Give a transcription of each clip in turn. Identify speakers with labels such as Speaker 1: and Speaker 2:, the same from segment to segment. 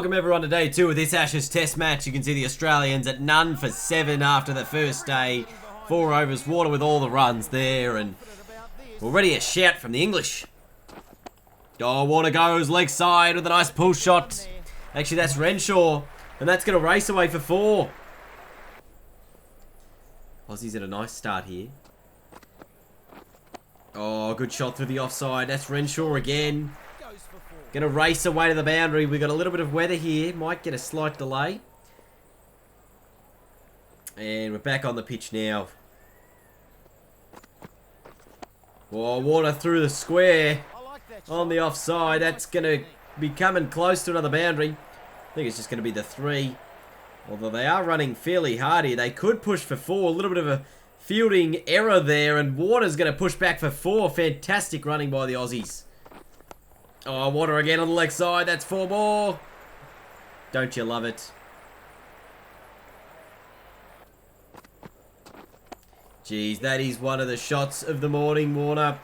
Speaker 1: welcome everyone to day 2 of this Ashes Test match. You can see the Australians at none for 7 after the first day. 4 overs, Warner with all the runs there, and already a shout from the English. Oh, Warner goes leg side with a nice pull shot. Actually, that's Renshaw, and that's going to race away for 4. Aussies at a nice start here. Oh, good shot through the offside. That's Renshaw again. Gonna race away to the boundary. We've got a little bit of weather here. Might get a slight delay. And we're back on the pitch now. Oh, Warner through the square on the offside. That's gonna be coming close to another boundary. I think it's just gonna be the 3. Although they are running fairly hard here. They could push for 4. A little bit of a fielding error there. And Warner's gonna push back for 4. Fantastic running by the Aussies. Oh, Warner again on the leg side. That's 4 more. Don't you love it? Jeez, that is one of the shots of the morning, Warner.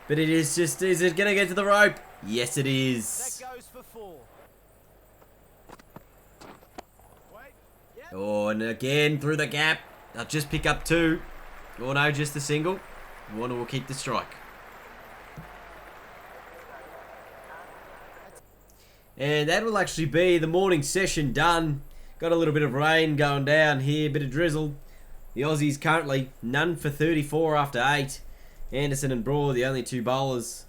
Speaker 1: But it is just, is it going to get to the rope? Yes, it is.
Speaker 2: That goes for 4.
Speaker 1: Oh, and again through the gap. They'll just pick up 2. Oh no, just a single. Warner will keep the strike. And that will actually be the morning session done. Got a little bit of rain going down here, bit of drizzle. The Aussies currently none for 34 after 8. Anderson and Broad, the only 2 bowlers.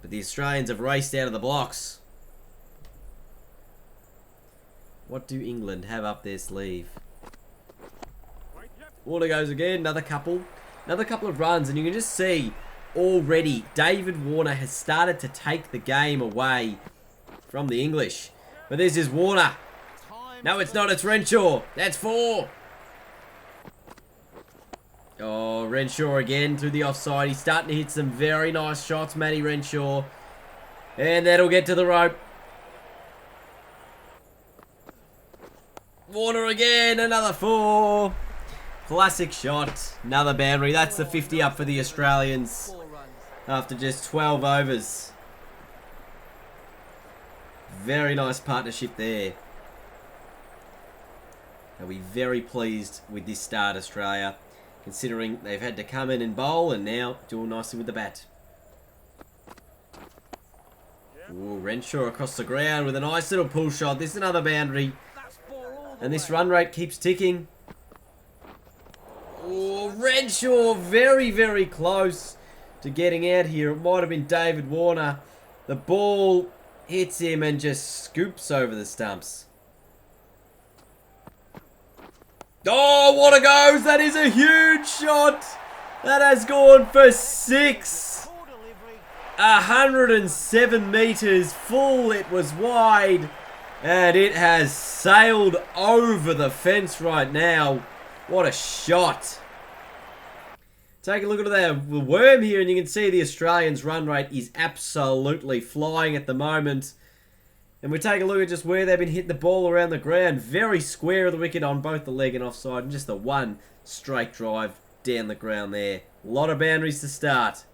Speaker 1: But the Australians have raced out of the blocks. What do England have up their sleeve? Warner goes again, another couple of runs, and you can just see already David Warner has started to take the game away from the English. But this is Warner. No, it's not. It's Renshaw. That's 4. Oh, Renshaw again through the offside. He's starting to hit some very nice shots, Matty Renshaw. And that'll get to the rope. Warner again. Another 4. Classic shot. Another boundary. That's the 50 up for the Australians after just 12 overs. Very nice partnership there. They'll be very pleased with this start, Australia, considering they've had to come in and bowl and now do nicely with the bat. Ooh, Renshaw across the ground with a nice little pull shot. This is another boundary. And this run rate keeps ticking. Oh, Renshaw very, very close to getting out here. It might have been David Warner. The ball hits him and just scoops over the stumps. Oh, Warner goes! That is a huge shot! That has gone for 6. 107 metres full. It was wide. And it has sailed over the fence right now. What a shot. Take a look at the worm here, and you can see the Australians' run rate is absolutely flying at the moment. And we take a look at just where they've been hitting the ball around the ground. Very square of the wicket on both the leg and offside, and just the one straight drive down the ground there. A lot of boundaries to start.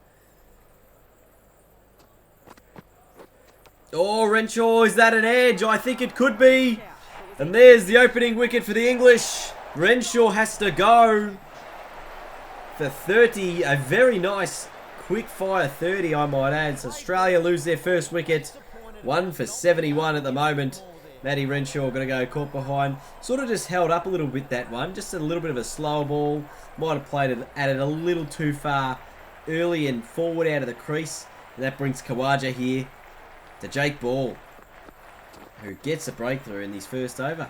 Speaker 1: Oh, Renshaw, is that an edge? I think it could be. And there's the opening wicket for the English. Renshaw has to go for 30, a very nice quick fire 30, I might add. So Australia lose their first wicket, 1 for 71 at the moment. Matty Renshaw going to go caught behind. Sort of just held up a little bit, that one. Just a little bit of a slower ball. Might have played it at it a little too far early and forward out of the crease. And that brings Khawaja here to Jake Ball, who gets a breakthrough in his first over.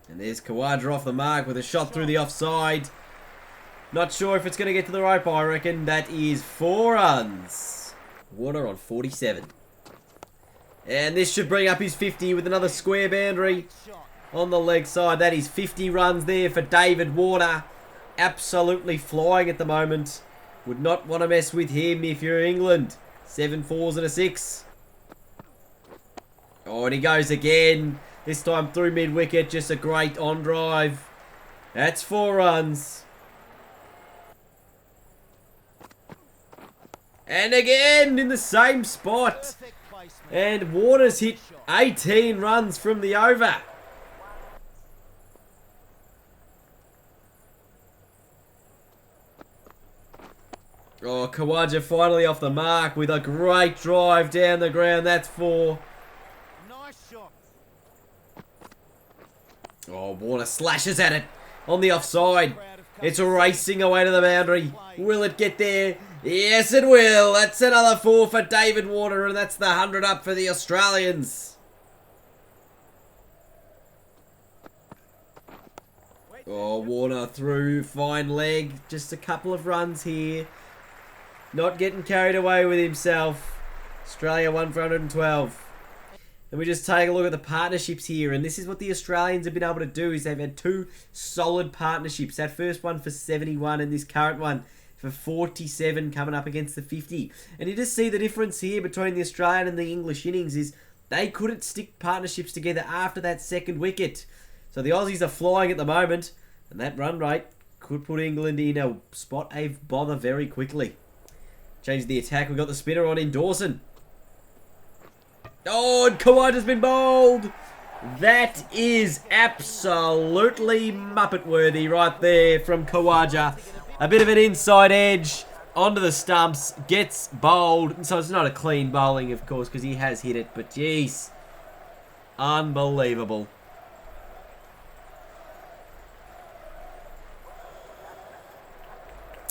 Speaker 1: And there's Khawaja off the mark with a shot through the offside. Not sure if it's going to get to the rope, I reckon. That is 4 runs. Warner on 47. And this should bring up his 50 with another square boundary on the leg side. That is 50 runs there for David Warner. Absolutely flying at the moment. Would not want to mess with him if you're England. 7 4s and a 6. Oh, and he goes again. This time through mid-wicket. Just a great on-drive. That's 4 runs. And again in the same spot. And Warner's hit 18 runs from the over. Oh, Khawaja finally off the mark with a great drive down the ground. That's 4.
Speaker 2: Nice shot.
Speaker 1: Oh, Warner slashes at it on the offside. It's racing away to the boundary. Will it get there? Yes, it will. That's another 4 for David Warner, and that's the 100 up for the Australians. Oh, Warner through. Fine leg. Just a couple of runs here. Not getting carried away with himself. Australia 1 for 112. And we just take a look at the partnerships here. And this is what the Australians have been able to do. Is they've had 2 solid partnerships. That first one for 71 and this current one for 47 coming up against the 50. And you just see the difference here between the Australian and the English innings is they couldn't stick partnerships together after that second wicket. So the Aussies are flying at the moment. And that run rate could put England in a spot of bother very quickly. Change the attack. We've got the spinner on in Dawson. Oh, and Khawaja's been bowled. That is absolutely Muppet-worthy right there from Khawaja. A bit of an inside edge onto the stumps. Gets bowled. So it's not a clean bowling, of course, because he has hit it. But, jeez. Unbelievable.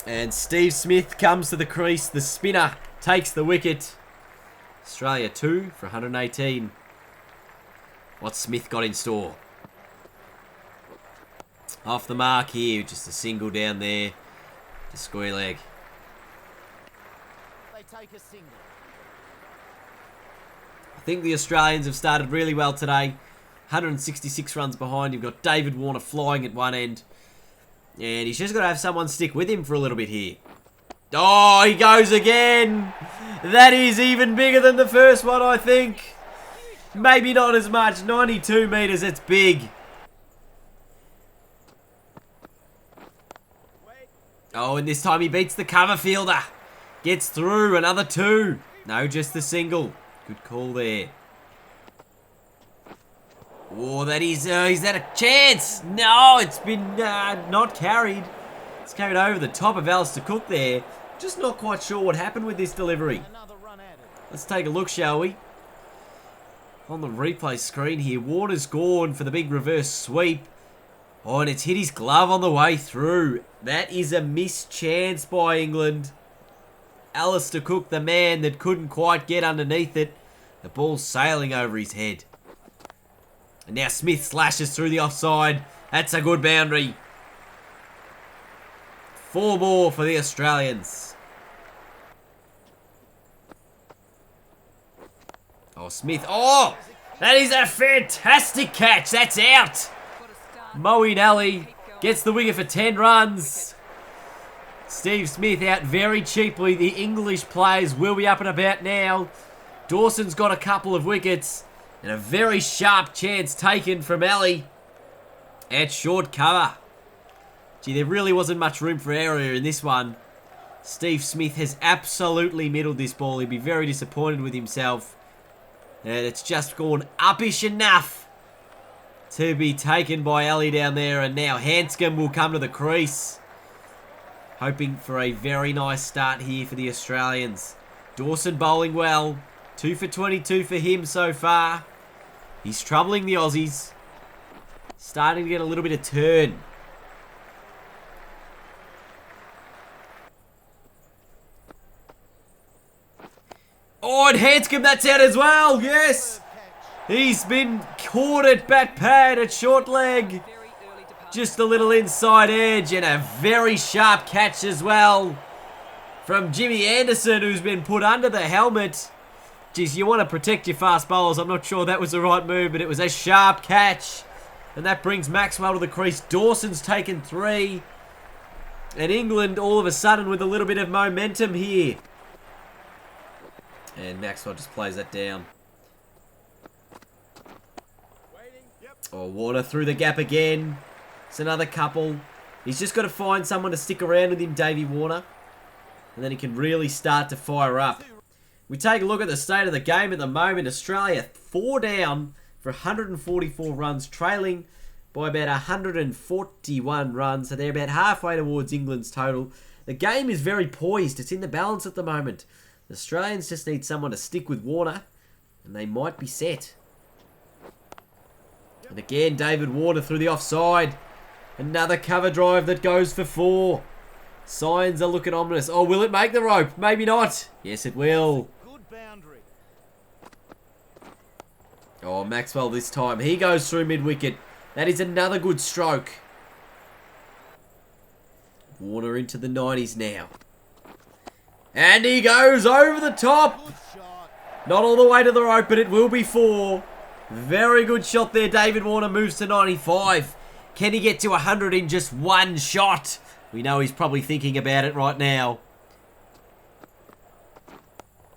Speaker 1: And Steve Smith comes to the crease. The spinner takes the wicket. Australia 2 for 118. What's Smith got in store? Off the mark here. Just a single down there. To square leg.
Speaker 2: They take a single.
Speaker 1: I think the Australians have started really well today. 166 runs behind. You've got David Warner flying at one end. And he's just got to have someone stick with him for a little bit here. Oh, he goes again. That is even bigger than the first one, I think. Maybe not as much. 92 metres, it's big. Oh, and this time he beats the cover fielder. Gets through, another 2. No, just the single. Good call there. Oh, is that a chance? No, it's been not carried. It's carried over the top of Alistair Cook there. Just not quite sure what happened with this delivery. Let's take a look, shall we? On the replay screen here, Warner's gone for the big reverse sweep. Oh, and it's hit his glove on the way through. That is a missed chance by England. Alistair Cook, the man that couldn't quite get underneath it. The ball's sailing over his head. And now Smith slashes through the offside. That's a good boundary. 4 more for the Australians. Oh, Smith. Oh, that is a fantastic catch. That's out. Moeen Ali gets the wicket for 10 runs. Steve Smith out very cheaply. The English players will be up and about now. Dawson's got a couple of wickets. And a very sharp chance taken from Ali. At short cover. Gee, there really wasn't much room for error in this one. Steve Smith has absolutely middled this ball. He'd be very disappointed with himself. And it's just gone uppish enough to be taken by Ali down there. And now Hanscom will come to the crease. Hoping for a very nice start here for the Australians. Dawson bowling well. 2 for 22 for him so far. He's troubling the Aussies. Starting to get a little bit of turn. Oh, and Hanscom, that's out as well. Yes. He's been caught at back pad at short leg. Just a little inside edge and a very sharp catch as well from Jimmy Anderson, who's been put under the helmet. Geez, you want to protect your fast bowlers. I'm not sure that was the right move, but it was a sharp catch. And that brings Maxwell to the crease. Dawson's taken 3. And England all of a sudden with a little bit of momentum here. And Maxwell just plays that down. Oh, Warner through the gap again. It's another couple. He's just got to find someone to stick around with him, Davey Warner. and then he can really start to fire up. We take a look at the state of the game at the moment. Australia 4 down for 144 runs, trailing by about 141 runs. So they're about halfway towards England's total. The game is very poised. It's in the balance at the moment. The Australians just need someone to stick with Warner, and they might be set. And again, David Warner through the offside. Another cover drive that goes for 4. Signs are looking ominous. Oh, will it make the rope? Maybe not. Yes, it will.
Speaker 2: Good boundary.
Speaker 1: Oh, Maxwell this time. He goes through mid-wicket. That is another good stroke. Warner into the 90s now. And he goes over the top.
Speaker 2: Good shot.
Speaker 1: Not all the way to the rope, but it will be 4. Very good shot there. David Warner moves to 95. Can he get to 100 in just one shot? We know he's probably thinking about it right now.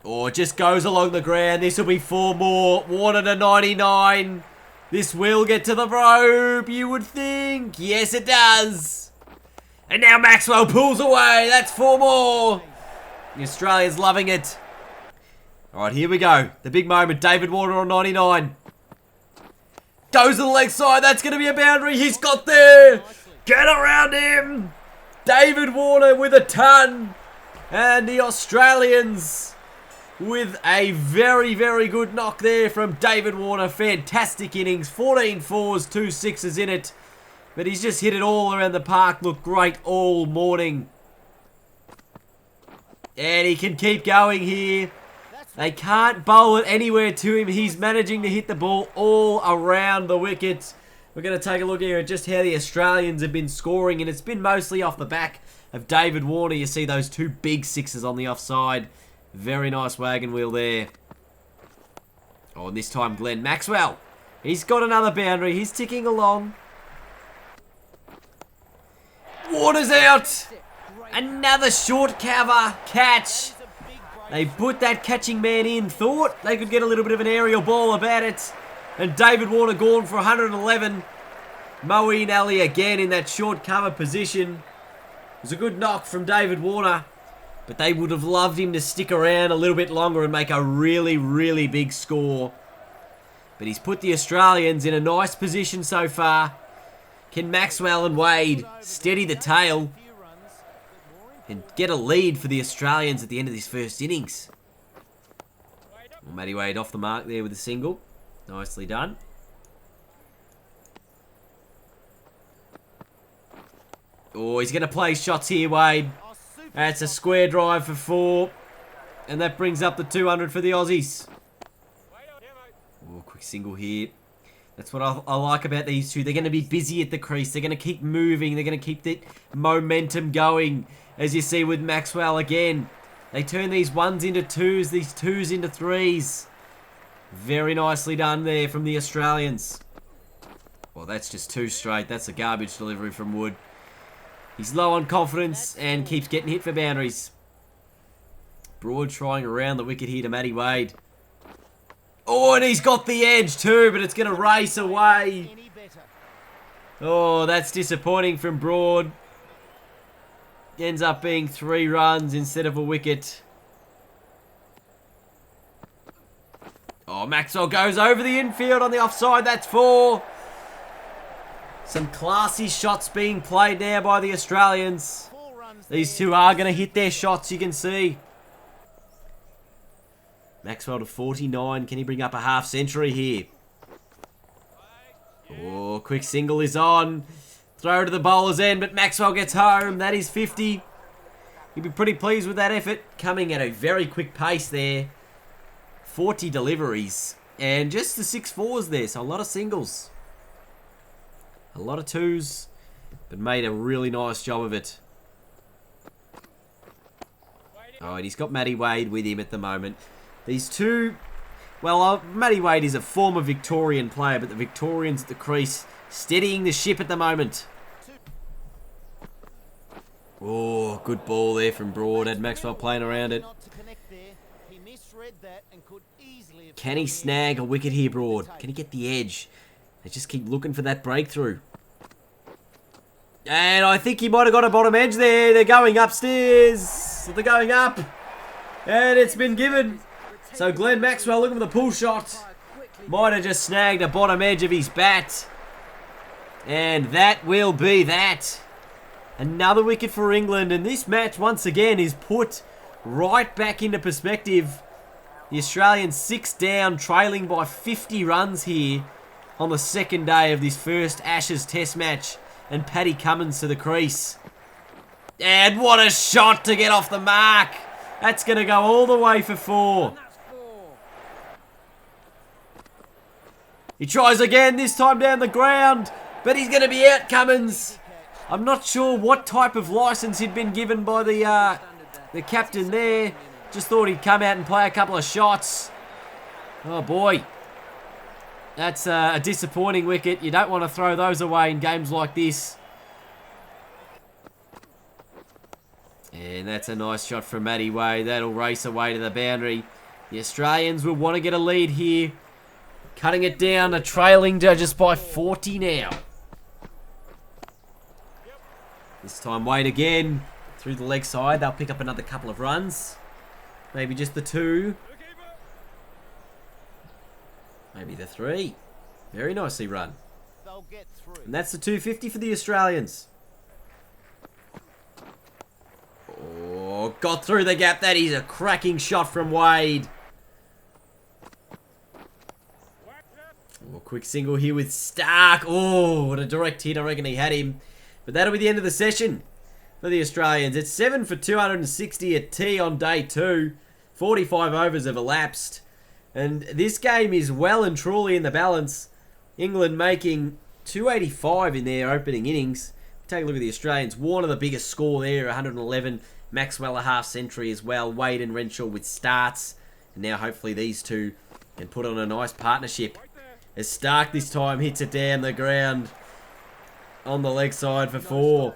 Speaker 1: Oh, it just goes along the ground. This will be 4 more. Warner to 99. This will get to the rope, you would think. Yes, it does. And now Maxwell pulls away. That's 4 more. The Australians loving it. All right, here we go. The big moment. David Warner on 99. Goes to the leg side. That's going to be a boundary. He's got there. Get around him. David Warner with a ton. And the Australians with a very, very good knock there from David Warner. Fantastic innings. 14 fours, 2 sixes in it. But he's just hit it all around the park. Looked great all morning. And he can keep going here. They can't bowl it anywhere to him. He's managing to hit the ball all around the wickets. We're going to take a look here at just how the Australians have been scoring, and it's been mostly off the back of David Warner. You see those 2 big sixes on the offside. Very nice wagon wheel there. Oh, and this time Glenn Maxwell. He's got another boundary. He's ticking along. Warner's out. Another short cover catch. They put that catching man in, thought they could get a little bit of an aerial ball about it. And David Warner gone for 111. Moeen Ali again in that short cover position. It was a good knock from David Warner. But they would have loved him to stick around a little bit longer and make a really, really big score. But he's put the Australians in a nice position so far. Can Maxwell and Wade steady the tail and get a lead for the Australians at the end of this first innings? Well, Matty Wade off the mark there with a single. Nicely done. Oh, he's going to play shots here, Wade. That's a square drive for 4. And that brings up the 200 for the Aussies. Oh, quick single here. That's what I like about these two. They're going to be busy at the crease. They're going to keep moving. They're going to keep the momentum going. As you see with Maxwell again. They turn these 1s into 2s, these 2s into 3s. Very nicely done there from the Australians. Well, that's just 2 straight. That's a garbage delivery from Wood. He's low on confidence and keeps getting hit for boundaries. Broad trying around the wicket here to Matty Wade. Oh, and he's got the edge too, but it's going to race away. Oh, that's disappointing from Broad. Ends up being 3 runs instead of a wicket. Oh, Maxwell goes over the infield on the offside. That's 4. Some classy shots being played now by the Australians. These two are going to hit their shots, you can see. Maxwell to 49. Can he bring up a half century here? Oh, quick single is on. Throw to the bowler's end, but Maxwell gets home. That is 50. He'll be pretty pleased with that effort. Coming at a very quick pace there. 40 deliveries. And just the 6 fours there, so a lot of singles. A lot of 2s, but made a really nice job of it. Oh, and he's got Matty Wade with him at the moment. These two, well, Matty Wade is a former Victorian player, but the Victorians at the crease steadying the ship at the moment. Oh, good ball there from Broad. Had Maxwell playing around it. Can he snag a wicket here, Broad? Can he get the edge? They just keep looking for that breakthrough. And I think he might have got a bottom edge there. They're going upstairs. six. They're going up. And it's been given. So Glenn Maxwell looking for the pull shot. Might have just snagged the bottom edge of his bat. And that will be that. Another wicket for England. And this match, once again, is put right back into perspective. The Australians 6 down, trailing by 50 runs here on the second day of this first Ashes Test match. And Paddy Cummins to the crease. And what a shot to get off the mark. That's going to go all the way for 4. He tries again, this time down the ground. But he's going to be out, Cummins. I'm not sure what type of license he'd been given by the captain there. Just thought he'd come out and play a couple of shots. Oh boy. That's a disappointing wicket. You don't want to throw those away in games like this. And that's a nice shot from Matty Wade. That'll race away to the boundary. The Australians will want to get a lead here. Cutting it down, a trailing just by 40 now. This time Wade again. Through the leg side. They'll pick up another couple of runs. Maybe just the 2. Maybe the 3. Very nicely run. And that's the 250 for the Australians. Oh, got through the gap. That is a cracking shot from Wade. Oh, quick single here with Stark. Oh, what a direct hit. I reckon he had him. But that'll be the end of the session for the Australians. It's 7 for 260 at tea on day 2. 45 overs have elapsed. And this game is well and truly in the balance. England making 285 in their opening innings. Take a look at the Australians. Warner the biggest score there, 111. Maxwell a half century as well. Wade and Renshaw with starts. And now hopefully these two can put on a nice partnership. As Stark this time hits it down the ground on the leg side for 4.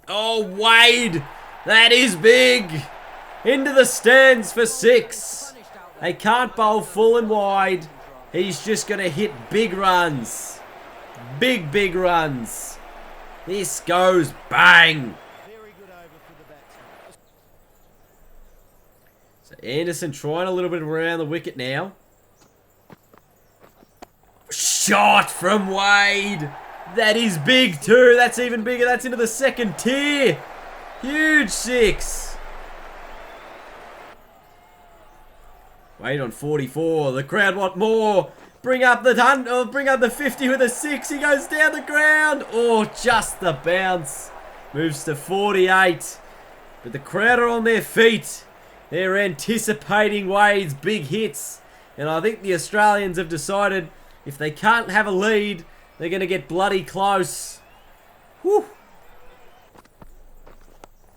Speaker 1: Oh, Wade! That is big! Into the stands for 6. They can't bowl full and wide. He's just going to hit big runs. Big runs. This goes bang. So Anderson trying a little bit around the wicket now. Shot from Wade. That is big too. That's even bigger. That's into the second tier. Huge 6. Wade on 44. The crowd want more. Bring up the 50 with a 6. He goes down the ground. Oh, just the bounce. Moves to 48. But the crowd are on their feet. They're anticipating Wade's big hits. And I think the Australians have decided if they can't have a lead, they're going to get bloody close. Whew.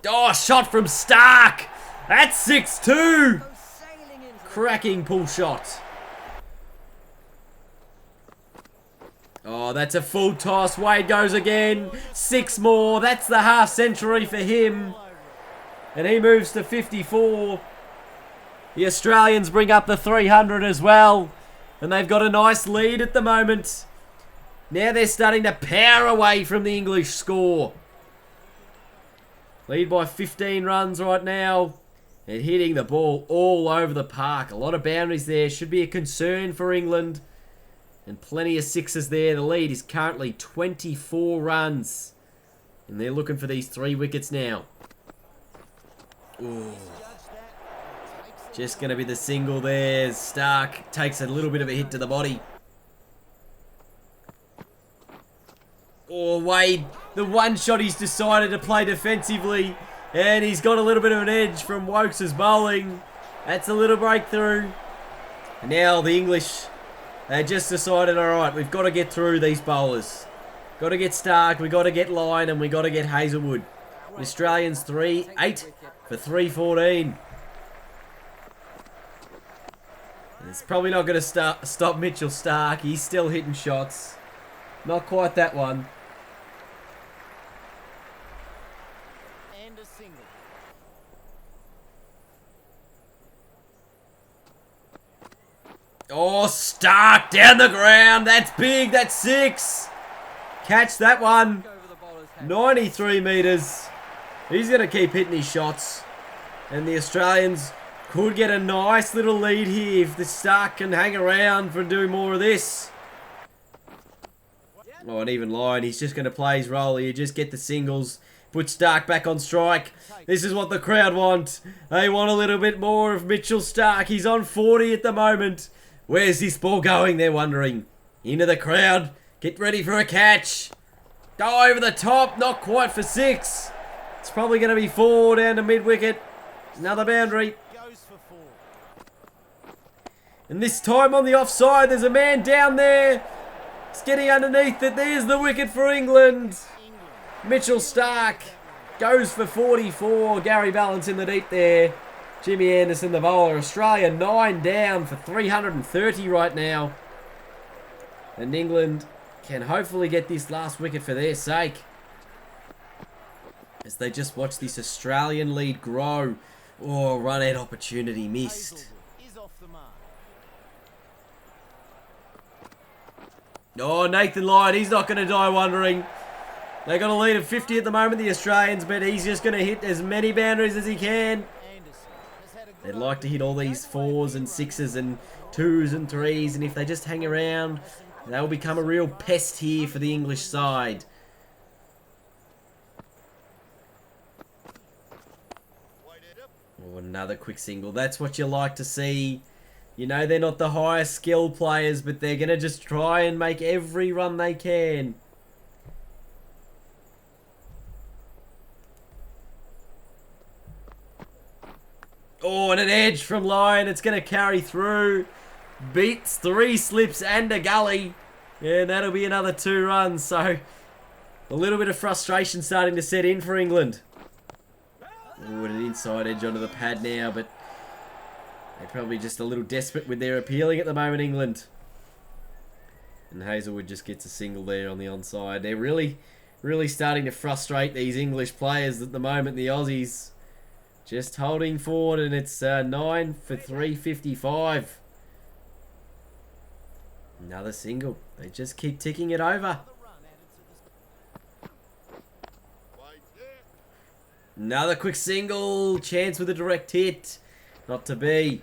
Speaker 1: Oh, shot from Stark. That's 6-2. Cracking pull shot. Oh, that's a full toss. Wade goes again. 6 more. That's the half century for him. And he moves to 54. The Australians bring up the 300 as well. And they've got a nice lead at the moment. Now they're starting to power away from the English score. Lead by 15 runs right now. And hitting the ball all over the park. A lot of boundaries there. Should be a concern for England. And plenty of 6s there. The lead is currently 24 runs. And they're looking for these 3 wickets now. Ooh. Just going to be the single there. Stark takes a little bit of a hit to the body. Oh, Wade. The one shot he's decided to play defensively. And he's got a little bit of an edge from Wokes' bowling. That's a little breakthrough. And now the English, they just decided, alright, we've got to get through these bowlers. Got to get Stark, we've got to get Lyon, and we've got to get Hazelwood. The Australians 8 for 314. And it's probably not going to stop Mitchell Stark. He's still hitting shots. Not quite that one. Oh, Stark down the ground. That's big. That's 6. Catch that one. 93 metres. He's going to keep hitting his shots. And the Australians could get a nice little lead here if the Stark can hang around for do more of this. Oh, and even Lyon, he's just going to play his role here. Just get the singles. Put Stark back on strike. This is what the crowd want. They want a little bit more of Mitchell Stark. He's on 40 at the moment. Where's this ball going, they're wondering. Into the crowd. Get ready for a catch. Go over the top. Not quite for 6. It's probably going to be 4 down to mid-wicket. Another boundary.
Speaker 2: Goes for 4.
Speaker 1: And this time on the offside, there's a man down there. It's getting underneath it. There's the wicket for England. Mitchell Stark goes for 44. Gary Balance in the deep there. Jimmy Anderson, the bowler. Australia 9 down for 330 right now. And England can hopefully get this last wicket for their sake. As they just watch this Australian lead grow. Oh, run out opportunity missed.
Speaker 2: Is off the mark.
Speaker 1: Oh, Nathan Lyon, he's not going to die wondering. They got a lead of 50 at the moment, the Australians, but he's just going to hit as many boundaries as he can. They'd like to hit all these 4s and 6s and 2s and 3s, and if they just hang around, they'll become a real pest here for the English side. Oh, another quick single. That's what you like to see. You know, they're not the highest skill players, but they're going to just try and make every run they can. Oh, and an edge from Lyon. It's going to carry through. Beats 3 slips and a gully. Yeah, that'll be another 2 runs. So, a little bit of frustration starting to set in for England. Oh, and an inside edge onto the pad now, but they're probably just a little desperate with their appealing at the moment, England. And Hazelwood just gets a single there on the onside. They're really starting to frustrate these English players at the moment, the Aussies. Just holding forward, and it's 9 for 355. Another single. They just keep ticking it over. Another quick single. Chance with a direct hit. Not to be.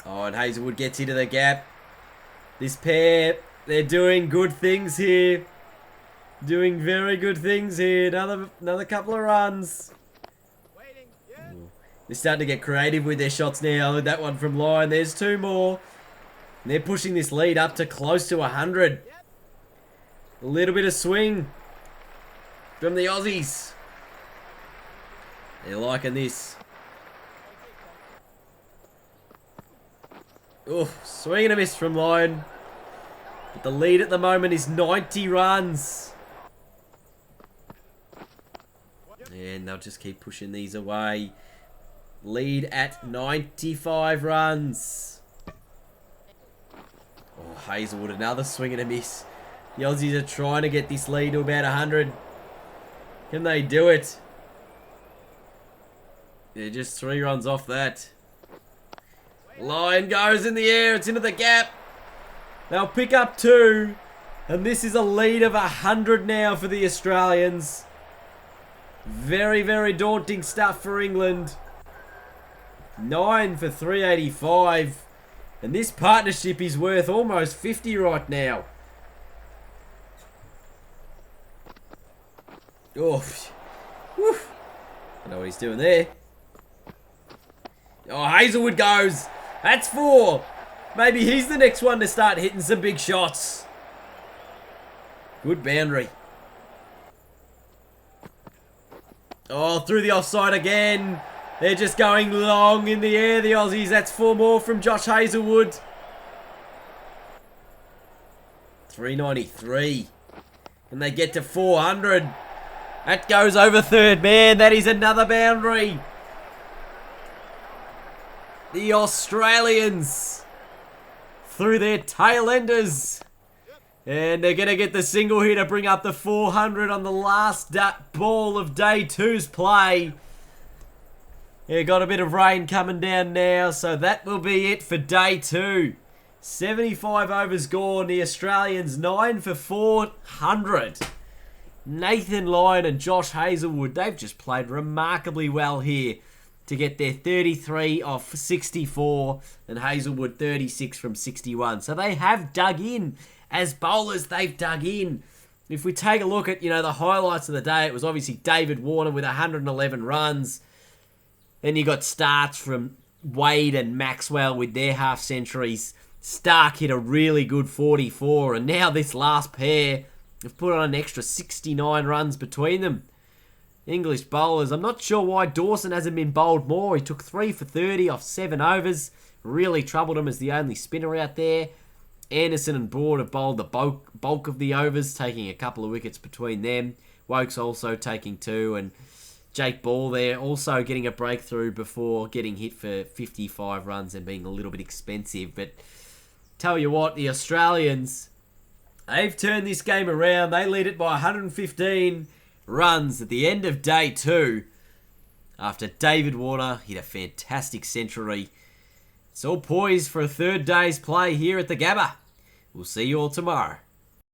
Speaker 1: Oh, and Hazelwood gets into the gap. This pair, they're doing good things here. Doing very good things here. Another couple of runs. Ooh. They're starting to get creative with their shots now. That one from Lyon. There's 2 more. And they're pushing this lead up to close to 100. A little bit of swing from the Aussies. They're liking this. Oh, swing and a miss from Lyon. But the lead at the moment is 90 runs. And they'll just keep pushing these away. Lead at 95 runs. Oh, Hazelwood, another swing and a miss. The Aussies are trying to get this lead to about 100. Can they do it? They're just 3 runs off that. Lyon goes in the air. It's into the gap. They'll pick up 2. And this is a lead of 100 now for the Australians. Very, very daunting stuff for England. 9 for 385. And this partnership is worth almost 50 right now. Oh, whew. I know what he's doing there. Oh, Hazelwood goes. That's 4. Maybe he's the next one to start hitting some big shots. Good boundary. Oh, through the offside again. They're just going long in the air, the Aussies. That's 4 more from Josh Hazelwood. 393. And they get to 400. That goes over third man. That is another boundary. The Australians through their tail enders. And they're going to get the single here to bring up the 400 on the last ball of day 2's play. Yeah, got a bit of rain coming down now, so that will be it for day 2. 75 overs gone. The Australians 9 for 400. Nathan Lyon and Josh Hazelwood, they've just played remarkably well here to get their 33 off 64 and Hazelwood 36 from 61. So they have dug in. As bowlers, they've dug in. If we take a look at, the highlights of the day, it was obviously David Warner with 111 runs. Then you got starts from Wade and Maxwell with their half centuries. Stark hit a really good 44, and now this last pair have put on an extra 69 runs between them. English bowlers, I'm not sure why Dawson hasn't been bowled more. He took 3 for 30 off 7 overs. Really troubled him as the only spinner out there. Anderson and Broad have bowled the bulk of the overs, taking a couple of wickets between them. Wokes also taking 2, and Jake Ball there also getting a breakthrough before getting hit for 55 runs and being a little bit expensive. But tell you what, the Australians, they've turned this game around. They lead it by 115 runs at the end of day 2 after David Warner hit a fantastic century. It's all poised for a third day's play here at the Gabba. We'll see you all tomorrow.